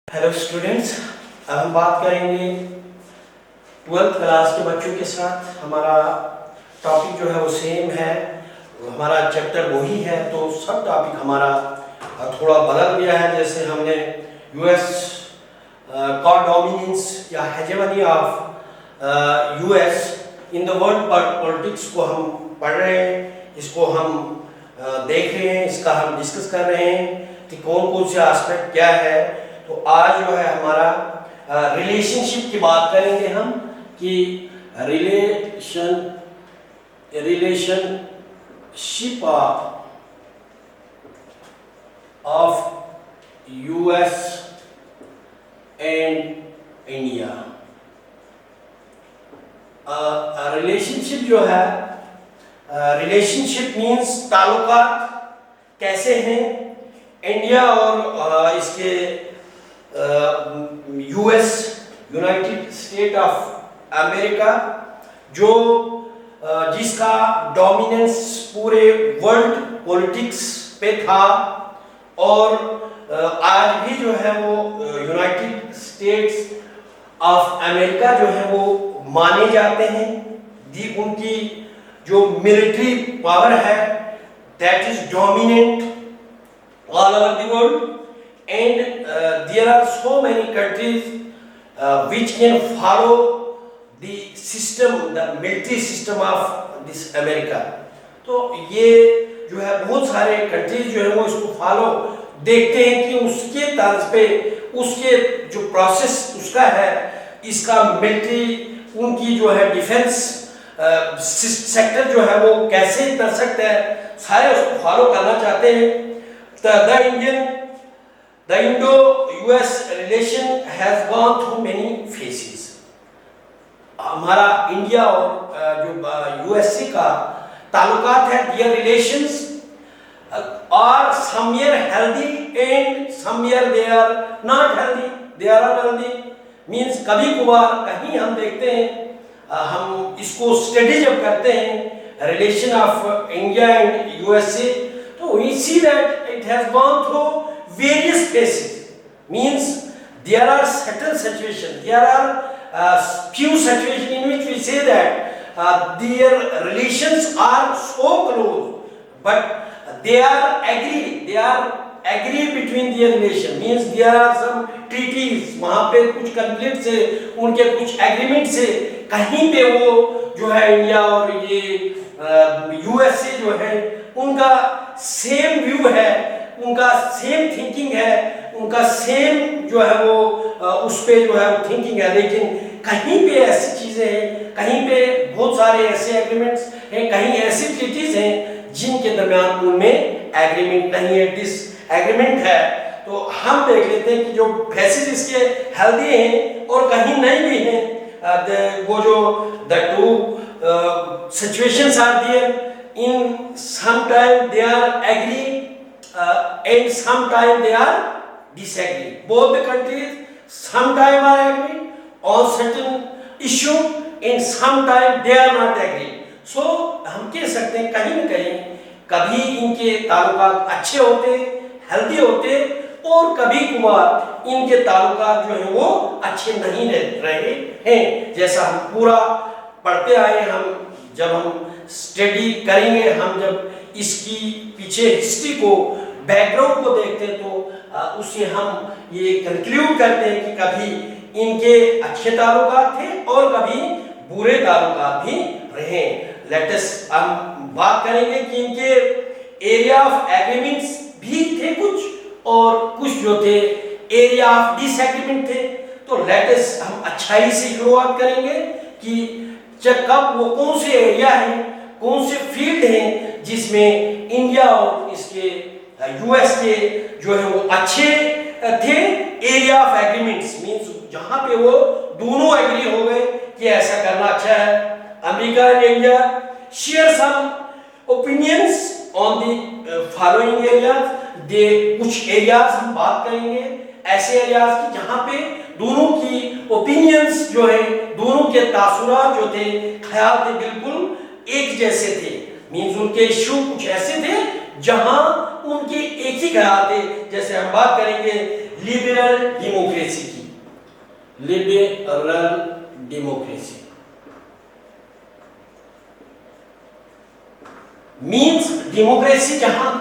Hello students, अब हम बात करेंगे 12th क्लास के बच्चों के साथ। हमारा टॉपिक जो है वो सेम है, हमारा चैप्टर वही है, तो सब टॉपिक हमारा थोड़ा बदल गया है। जैसे हमने यूएस का डोमिनेंस या hegemony of US in the world politics को हम पढ़ रहे हैं, इसको हम देख रहे हैं, इसका हम डिस्कस कर रहे हैं कि कौन कौन से एस्पेक्ट क्या है। तो आज जो है हमारा रिलेशनशिप की बात करेंगे हम कि relationship of US and India. Relationship जो है, रिलेशनशिप मीन्स ताल्लुकात कैसे हैं इंडिया और इसके US United state of America, जो जिसका डोमिनेंस पूरे वर्ल्ड पॉलिटिक्स पे था और आज भी जो है वो यूनाइटेड स्टेट्स ऑफ अमेरिका जो है वो माने जाते हैं। उनकी जो मिलिट्री पावर है that is dominant all over the world, and there are so many countries which can follow the system, the military system of this America। तो ये जो है बहुत सारे कंट्रीज जो है वो इसको फॉलो देखते हैं कि उसके तर्ज पे उसके जो प्रोसेस उसका है, इसका मिलिट्री उनकी जो है डिफेंस सेक्टर जो है वो कैसे कर सकता है, सारे उसको फॉलो करना चाहते हैं। The Indo-US relation has gone through many phases। हमारा इंडिया और जो यूएसए का ताल्लुकात है, their relations are somewhere healthy and somewhere they are not healthy, they are unhealthy। means कभी कभार कहीं हम देखते हैं, हम इसको स्टडी जब करते हैं relation of India and USA, तो we see that it has gone through various phases। means there are certain situations, there are few situations in which we say that their relations are so close, but they are agree between their relation। means there are some treaties, वहाँ पे कुछ conflict से, उनके कुछ agreement से कहीं पे वो जो है इंडिया और ये यूएसए जो है उनका सेम व्यू है, उनका सेम थिंकिंग है, उनका सेम जो है वो उस पे जो है वो थिंकिंग है। लेकिन कहीं पे ऐसी चीजें हैं, कहीं पे बहुत सारे ऐसे एग्रीमेंट्स हैं, कहीं ऐसी ट्रीटीज हैं जिनके दरमियान उनमें एग्रीमेंट नहीं है, डिस एग्रीमेंट है। तो हम देख लेते हैं कि जो फैसेज इसके हेल्दी हैं और कहीं नहीं भी हैं। वो जो the two situations are there, in sometime they are agree and sometime they are disagree। both the countries sometime are agree on certain issue and sometime they are not agree। so हम कह सकते हैं कहीं न कहीं कभी इनके ताल्लुकात अच्छे होते, हेल्दी होते, और कभी कभार इनके ताल्लुकात जो है वो अच्छे नहीं रहे हैं। जैसा हम पूरा पढ़ते आए, हम जब हम स्टडी करेंगे, हम जब इसकी पीछे हिस्ट्री को, बैकग्राउंड को देखते हैं, तो उससे हम ये कंक्लूड करते हैं कि कभी इनके अच्छे ताल्लुकात थे और कभी बुरे ताल्लुकात भी रहे। लेटेस्ट हम बात करेंगे कि इनके एरिया ऑफ एग्रीमेंट्स भी थे कुछ, और कुछ जो थे एरिया ऑफ डिसएग्रीमेंट थे। तो लेटेस्ट हम अच्छाई से शुरुआत करेंगे कि कब वो कौन से एरिया है, कौन से फील्ड हैं जिसमें इंडिया और इसके यूएस के जो है वो अच्छे थे। एरिया ऑफ एग्रीमेंट्स मींस जहां पे वो दोनों एग्री हो गए कि ऐसा करना अच्छा है। America and India share some opinions on the following areas. कुछ एरियाज हम बात करेंगे ऐसे एरियाज की जहां पे दोनों की ओपिनियंस जो है, दोनों के तासुरात जो थे, ख्याल थे, बिल्कुल एक जैसे थे। मींस उनके इश्यू कुछ ऐसे थे जहां उनके एक ही ख्याल थे। जैसे हम बात करेंगे लिबरल डेमोक्रेसी की, लिबरल डेमोक्रेसी मीन्स डेमोक्रेसी, जहां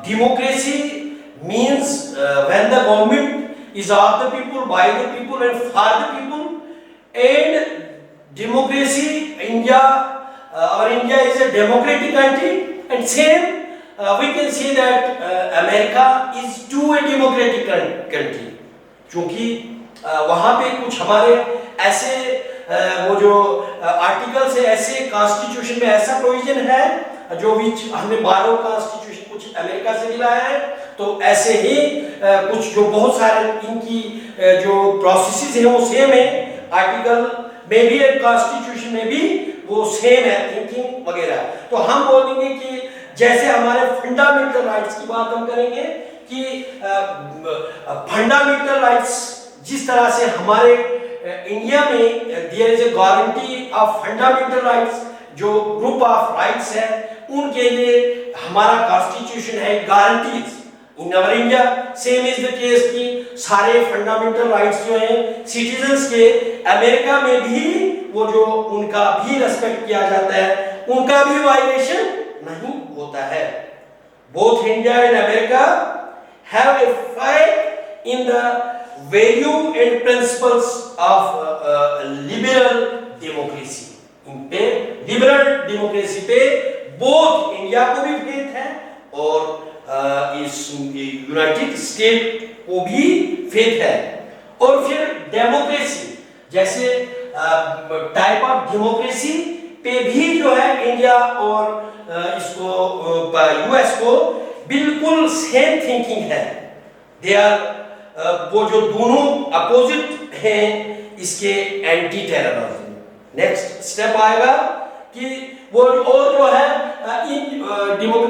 democracy means when the government is of the people, by the people and for the people, and democracy, India, our India is a democratic country, and same we can say that America is too a democratic country, क्योंकि वहाँ पे कुछ हमारे ऐसे वो जो articles है, ऐसे कॉन्स्टिट्यूशन में ऐसा प्रोविजन है जो विच हमें 12 कॉन्स्टिट्यूशन कुछ अमेरिका से मिला है, तो ऐसे ही कुछ जो बहुत सारे इनकी जो प्रोसेसेस हैं वो सेम है, आर्टिकल में भी, एक कॉन्स्टिट्यूशन में भी वो सेम है, थिंकिंग वगैरह। तो हम बोलेंगे कि जैसे हमारे फंडामेंटल राइट्स की बात हम करेंगे कि फंडामेंटल राइट्स जिस तरह से हमारे इंडिया में there is a guarantee of fundamental rights, जो ग्रुप ऑफ राइट्स है उनके लिए हमारा कॉन्स्टिट्यूशन है guarantees. In our India same is the case की सारे फंडामेंटल राइट्स जो हैं सिटीजन्स के, अमेरिका में भी वो जो उनका भी रेस्पेक्ट किया जाता है, उनका भी वायलेशन नहीं होता है। Both India and America have a fight in the value and principles of liberal democracy. इन पे लिबरल डेमोक्रेसी पे बोथ इंडिया को भी फेथ है और इस यूनाइटेड स्टेट को भी फेथ है। और फिर डेमोक्रेसी, जैसे टाइप ऑफ डेमोक्रेसी पे भी जो है इंडिया और इसको यूएस को बिल्कुल सेम थिंकिंग है। दे आर वो जो दोनों अपोजिट हैं इसके एंटी टेररिज्म। नेक्स्ट स्टेप आएगा कि वो और जो है लिबरल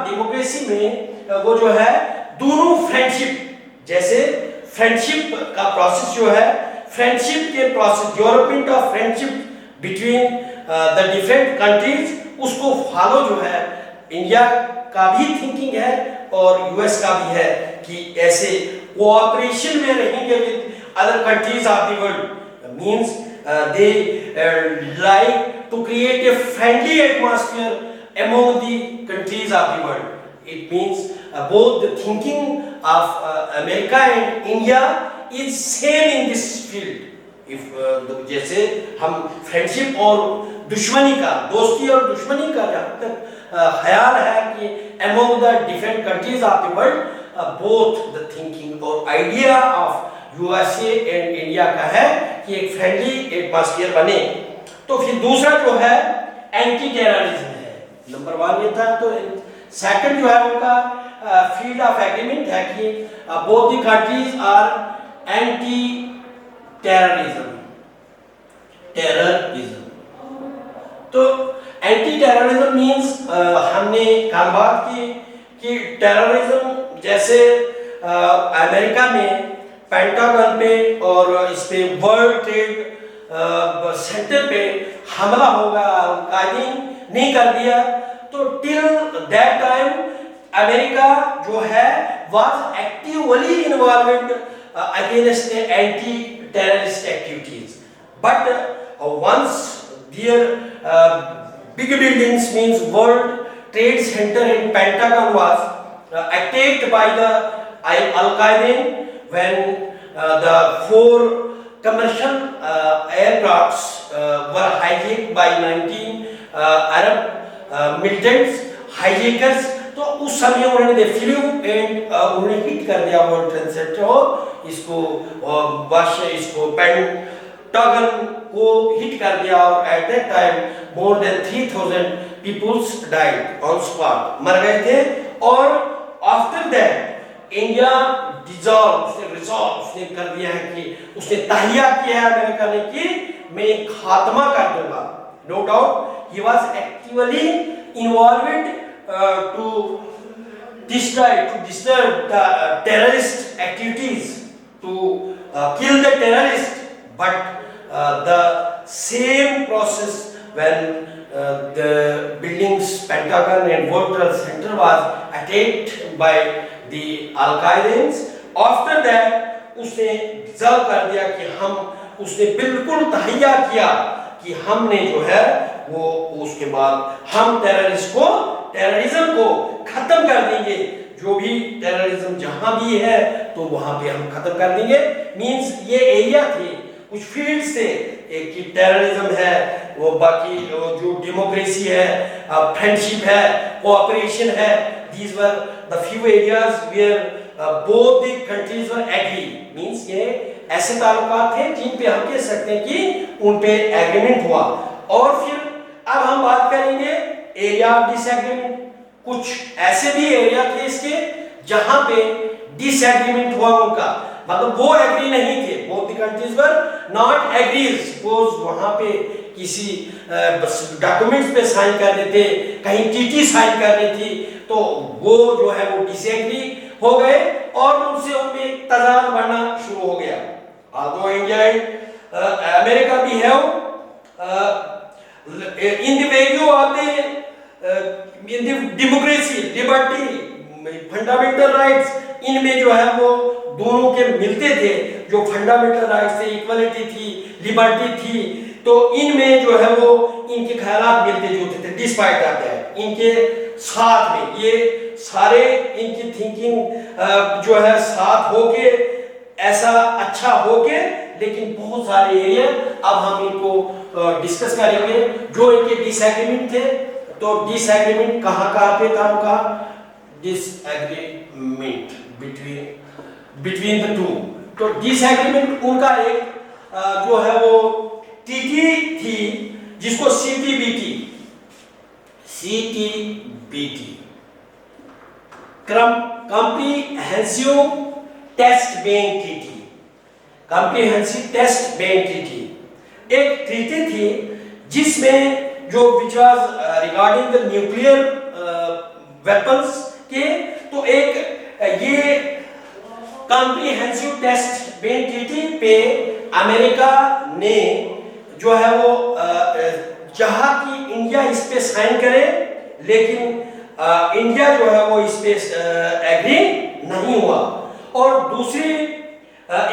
डेमोक्रेसी में वो जो है दोनों फ्रेंडशिप, जैसे फ्रेंडशिप का प्रोसेस जो है, फ्रेंडशिप के process, development of friendship between the different countries, उसको फॉलो जो है इंडिया का भी थिंकिंग है और यूएस का भी है कि ऐसे कोऑपरेशन में रहेंगे with other countries of the world. Means they like to create a friendly atmosphere among the countries of the world. It means both the thinking of America and India is same in this field. If जैसे हम friendship और दुश्मनी का, दोस्ती और दुश्मनी का जहाँ तक ख्याल है कि among the different countries of the world, both the thinking और idea of USA and India का है कि एक फ्रेंडली एटमॉस्फेयर बने। तो फिर दूसरा जो है एंटी टेररिज्म है, नंबर 1 ये था। तो सेकंड जो है उनका फील्ड ऑफ एग्रीमेंट है कि both the countries are anti terrorism. तो एंटी टेररिज्म मींस हमने कल बात की कि टेररिज्म जैसे अमेरिका में पेंटागन पे और इस पे वर्ल्ड ट्रेड सेंटर पे हमला होगा, कायदीन नहीं कर दिया, तो टिल दैट टाइम अमेरिका जो है was actively involved against anti terrorist activities. But once there big buildings means World Trade Center and Pentagon was attacked by the Al-Qaeda when the 4 commercial aircrafts were hijacked by 19 Arab militants, hijackers। तो उस समय उन्होंने दे flu and उन्होंने hit कर दिया world trade centre और इसको pentagon को हिट कर दिया और at that time more than 3000 peoples died on spot, मर गए थे। और आफ्टर दैट इंडिया उसने कर दिया है कि उसने तहैया किया है अमेरिका ने कि मैं खात्मा कर दूंगा। No doubt he was actively involved to disturb the terrorist activities, to kill the terrorist, but the same process when the buildings Pentagon and World Trade Center was attacked by the Al-Qaedans, after that उसने reserve कर दिया कि हम, उसने बिल्कुल तहैया किया कि हमने जो है वो उसके बाद हम टेररिज्म को खत्म कर देंगे, जो भी टेररिज्म जहां भी है तो वहां पे हम खत्म कर देंगे। मींस ये एरिया थे, कुछ फील्ड्स थे, एक की टेररिज्म है, वो बाकी जो डेमोक्रेसी है, फ्रेंडशिप है, कोऑपरेशन है, these were the few areas where both the countries were agree। Means ये ऐसे ताल्लुकात थे जिन पे हम कह सकते हैं कि उन पे एग्रीमेंट हुआ। और फिर अब हम बात करेंगे एरिया ऑफ डिसएग्रीमेंट। कुछ ऐसे भी एरिया थे इसके जहां पे डिसएग्रीमेंट हुआ उनका, मतलब वो एग्री नहीं थे, both the countries were not agrees. Suppose वहां पे किसी डॉक्यूमेंट्स पे साइन कर रहे थे, कहीं टीटी साइन कर रही थी, तो वो जो है वो डिसएग्री हो गए और उनसे उनमें तजाद बढ़ना शुरू हो गया। although India and America behave in the value of the in the democracy, liberty, fundamental rights, इनमें जो है वो दोनों के मिलते थे, जो फंडामेंटल राइट्स थे, इक्वलिटी थी, लिबर्टी थी, तो इनमें जो है वो इनके ख्यालात मिलते जुलते थे। डिस्पाइट आते हैं इनके साथ में, ये सारे इनकी थिंकिंग जो है साथ होके ऐसा अच्छा होके, लेकिन बहुत सारे एरिया अब हम इनको डिस्कस करेंगे जो इनके डिसएग्रीमेंट थे। तो डिसएग्रीमेंट कहाँ पे था उनका? Disagreement between the two. तो डिसएग्रीमेंट उनका एक जो है वो टीटी थी, जिसको CTBT comprehensive test ban treaty, comprehensive test ban treaty एक ट्रीटी थी जिसमें जो which was regarding the nuclear weapons के, तो एक ये कॉम्प्रिहेंसिव टेस्ट बैंक ट्रीटी पे अमेरिका ने जो है वो चाहा कि इंडिया इस पे साइन करे, लेकिन इंडिया जो है वो इस पे एग्री नहीं हुआ। और दूसरी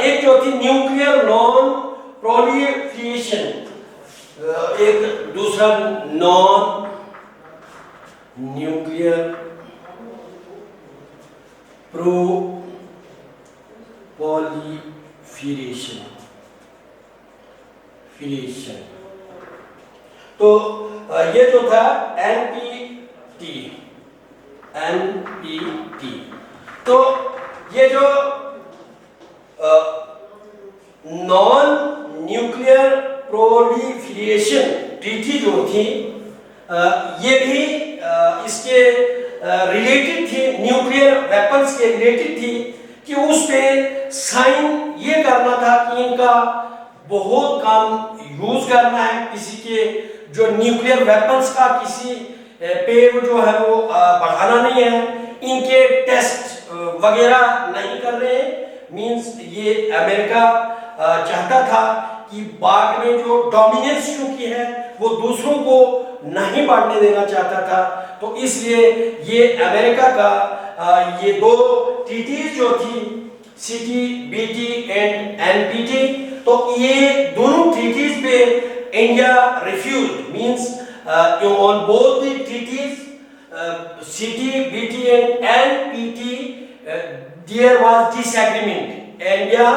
एक जो थी न्यूक्लियर नॉन प्रोलिफरेशन, एक दूसरा नॉन न्यूक्लियर प्रोलिफरेशन, तो ये जो था एनपीटी, तो ये जो नॉन न्यूक्लियर प्रोलिफरेशन ट्रीटी जो थी, ये भी इसके रिलेटेड थी, न्यूक्लियर वेपन्स के रिलेटेड थी, कि उस पे साइन ये करना था कि इनका बहुत कम यूज करना है, किसी के जो न्यूक्लियर वेपन्स का किसी पे जो है वो बढ़ाना नहीं है, इनके टेस्ट वगैरह नहीं कर रहे हैं। मींस ये अमेरिका चाहता था कि बाद में जो डोमिनेंस चूंकि है वो दूसरों को नहीं बढ़ने देना चाहता था, तो इसलिए ये अमेरिका का ये दो ट्रीटीज जो थी सीटीबीटी एंड एनपीटी, तो ये दोनों ट्रीटीज पे India refuse. Means on both the treaties, CTBT and NPT, there was disagreement. India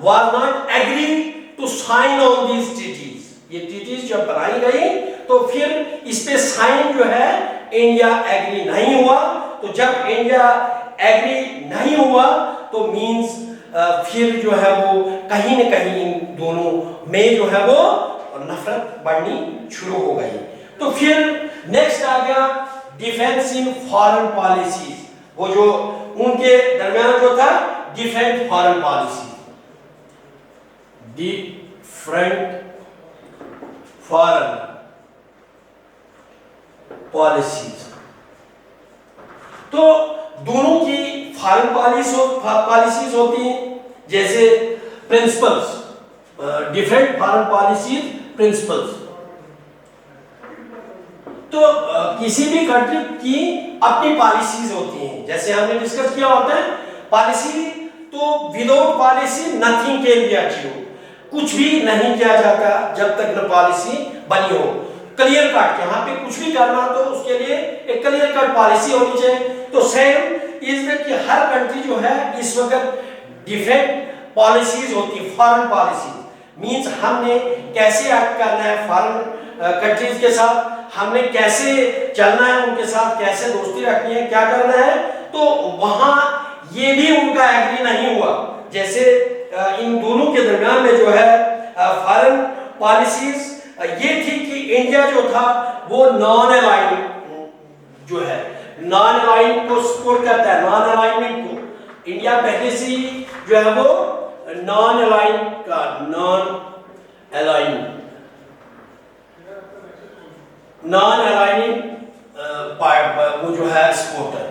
was not agree to sign on these treaties. ये treaties जब बनाई गई तो फिर इस पे साइन जो है इंडिया एग्री नहीं हुआ। तो जब इंडिया एग्री नहीं हुआ तो मींस फिर जो है वो कहीं न कहीं इन दोनों में जो है वो नफरत बढ़नी शुरू हो गई। तो फिर नेक्स्ट आ गया डिफेंस इन फॉरेन पॉलिसीज, वो जो उनके दरमियान जो था defence foreign policy, different foreign policies. तो दोनों की फॉरेन पॉलिसीज होती हैं, जैसे principles, different foreign policies principles. तो किसी भी कंट्री की अपनी पॉलिसीज होती हैं, जैसे हमने डिस्कस किया होता है पॉलिसी तो without policy nothing can be achieve, कुछ भी नहीं किया जाता जब तक न पॉलिसी बनी हो। क्लियर कट, यहाँ पे कुछ भी करना तो उसके लिए एक क्लियर कट पॉलिसी होनी चाहिए। तो सेम इज दैट कि हर कंट्री जो है इस वक्त डिफरेंट पॉलिसीज होती है। फॉरेन पॉलिसी मींस हमने कैसे एक्ट करना है फॉरेन कंट्रीज के साथ, हमने कैसे चलना है उनके साथ, कैसे दोस्ती रखनी है, क्या करना है। तो वहां ये भी उनका एग्री नहीं हुआ। जैसे इन दोनों के दरमियान में जो है फॉरेन पॉलिसीज ये थी कि इंडिया जो था वो नॉन अलाइन जो है, नॉन अलाइन को सपोर्ट करता है, नॉन अलाइनमेंट को। इंडिया पहले से ही जो है वो नॉन अलाइन का, नॉन अलाइनिंग वो जो है सपोर्टर।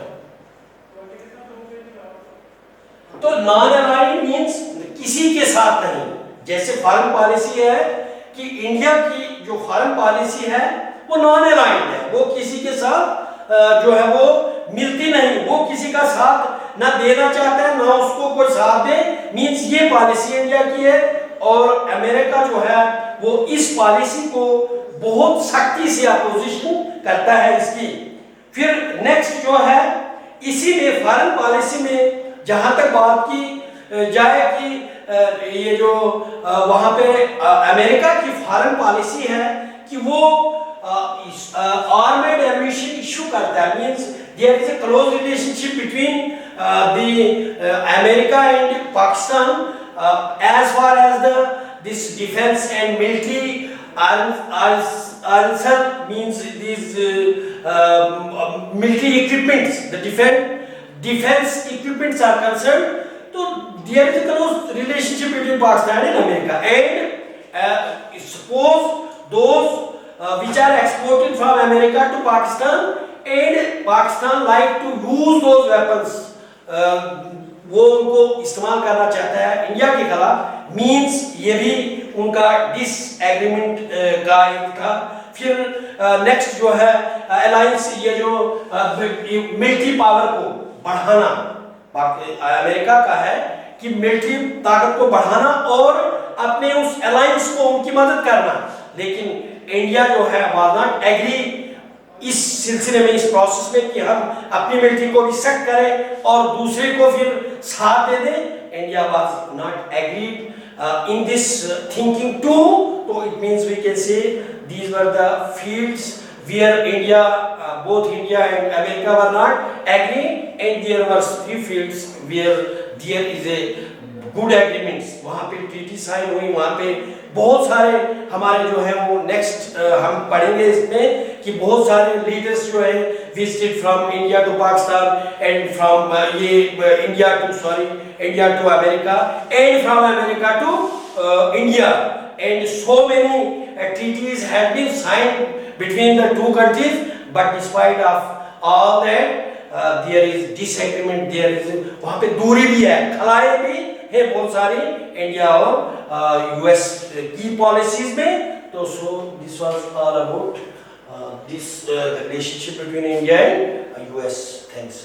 तो नॉन अलाइनिंग मींस किसी के साथ नहीं। जैसे फॉरेन पॉलिसी है कि इंडिया की जो फॉरेन पॉलिसी है वो नॉन अलाइंड है, वो किसी के साथ जो है वो मिलती नहीं, वो किसी का साथ ना देना चाहता है ना उसको कोई साथ दे। मींस ये पॉलिसी इंडिया की है और अमेरिका जो है वो इस पॉलिसी को बहुत सख्ती से अपोजिशन करता है इसकी। फिर नेक्स्ट जो है इसी में फॉरेन पॉलिसी में जहां तक बात की जाए कि ये जो वहां पे अमेरिका की फॉरेन पॉलिसी है कि वो आर्मेड एम्यूनिशन इशू करता है। Means there is a close relationship between the America and Pakistan as far as this defense and military answer means these military equipments, the defense equipments are concerned. So there is a close relationship between Pakistan and America, and suppose those which are exported from America to Pakistan and Pakistan like to use those weapons, वो उनको इस्तेमाल करना चाहता है India के खिलाफ। Means ये भी उनका डिसएग्रीमेंट का एक था। फिर नेक्स्ट जो है अलायंस, ये जो मिलिट्री पावर को बढ़ाना अमेरिका का है कि मिलिट्री ताकत को बढ़ाना और अपने उस अलायंस को उनकी मदद करना। लेकिन इंडिया जो है वाज नॉट एग्री इस सिलसिले में, इस प्रोसेस में कि हम अपनी मिलिट्री को भी सख्त करें और दूसरे को फिर साथ दे दें। India was not agreed in this thinking too. तो it means we can say these were the fields where India, both India and America were not agree, and there were 3 fields where there is a good agreements। वहाँ पे treaty sign हुई, वहाँ पे बहुत सारे हमारे जो है वो नेक्स्ट हम पढ़ेंगे इसमें कि बहुत सारे लीडर्स जो है visited from India to Pakistan and from India to America and from America to India, and so many treaties have been signed between the two countries, but despite of all that there is disagreement, there is वहाँ पे दूरी भी है, खलाएं भी है बहुत सारी India और यूएस की पॉलिसीज में। तो so this was all about this relationship between India and US. Thanks.